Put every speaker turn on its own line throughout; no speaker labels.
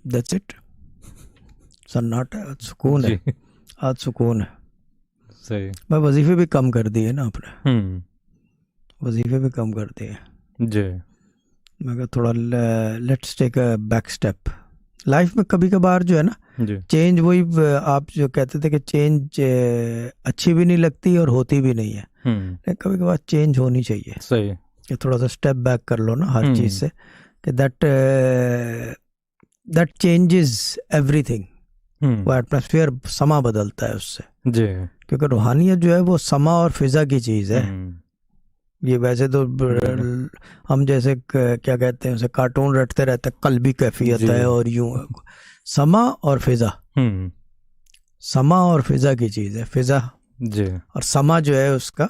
That's it. सन्नाटा है, आज सुकून है,
जी
आज सुकून है।
सही।
मैं वजीफे भी कम कर दिए ना अपने,
हम्म।
वजीफे भी कम कर दिए।
जी
मैं कहा थोड़ा let's take a back step. Life में कभी कभार जो है ना,
जी
चेंज वही आप जो कहते थे कि चेंज अच्छी भी नहीं लगती और होती भी नहीं है, लेकिन कभी कभार चेंज होनी चाहिए
सही।
कि थोड़ा सा स्टेप बैक कर लो ना हर चीज़
हम्म
से, कि दैट चेंजेस एवरीथिंग। वो एटमॉस्फेयर समा बदलता है उससे,
जी।
क्योंकि रूहानियत जो है वो समा और फिज़ा की चीज़ है।
हम्म।
ये वैसे तो
बिल्कुल।
हम जैसे क्या कहते हैं उसे, कार्टून रटते रहते हैं, कल्बी कैफियत
जी।
है और यूं है। समा और फिज़ा,
हम्म।
समा और फिज़ा की चीज़ है। फिज़ा
जी
और समा जो है उसका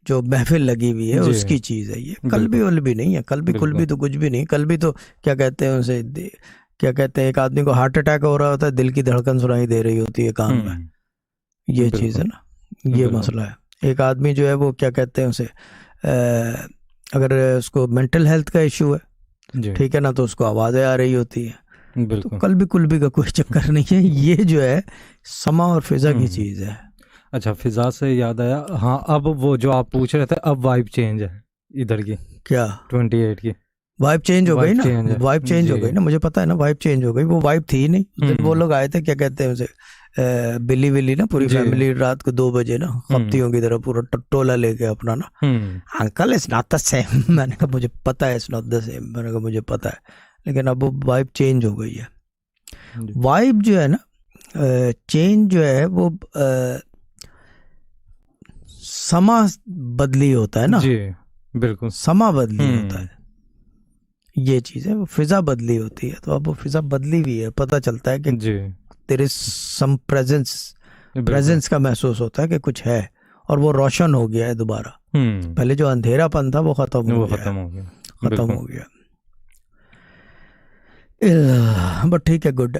जो महफिल लगी हुई है
जी।
उसकी चीज़ है। ये कल्बी
बिल्कुल
वल्बी नहीं है, कल्बी कुल्बी
बिल्कुल।
तो कुछ भी नहीं। कल्बी तो क्या कहते हैं उसे, क्या कहते हैं, एक आदमी को हार्ट अटैक हो रहा होता है, दिल की धड़कन सुनाई दे रही होती है कान में, ये चीज़ है
बिल्कुल
ना, ये
बिल्कुल।
मसला है। एक आदमी जो है वो क्या कहते हैं उसे, अगर उसको मेंटल हेल्थ का इशू है,
जी
ठीक है ना, तो उसको आवाज़ें आ रही होती हैं। तो
बिल्कुल।
कल्बी कुल्बी का कोई चक्कर नहीं है, ये जो है समा और फिज़ा की
हम्म।
चीज़ है।
अच्छा, फिजा से याद आया, हाँ, अब वो जो आप पूछ रहे थे, अब वाइब चेंज है इधर की,
क्या
28 की
वाइब चेंज हो गई
वाइब
ना,
चेंज है।
वाइब चेंज
जी।
हो गई ना, मुझे पता है ना, वाइब चेंज हो गई। वो वाइब थी ही नहीं उस दिन। वो लोग आए थे, क्या कहते हैं उसे, बिल्ली बिल्ली ना, पूरी
जी।
फैमिली रात को 2 बजे ना, खप्तियों की तरह पूरा टोला लेके अपना ना, uncle it's not the same. मैंने कहा मुझे पता है इट्स नॉट द सेम, मैंने कहा मुझे पता है, लेकिन अब वो वाइब चेंज हो गई है।
जी।
वाइब जो है ना, चेंज जो है वो समा बदली होता है ना,
जी बिल्कुल।
समा बदली होता है, ये चीज़ है। वो फिज़ा बदली होती है, तो अब वो फिज़ा बदली हुई है, पता चलता है कि
जी
तेरे सम प्रेजेंस,
बिल्कुल।
प्रेजेंस का महसूस होता है कि कुछ है, और वो रोशन हो गया है दोबारा। पहले जो अंधेरापन था वो खत्म हो
वो
गया
खत्म
है,
हो गया।
खत्म
बिल्कुल।
हो गया। बट ठीक है, गुड।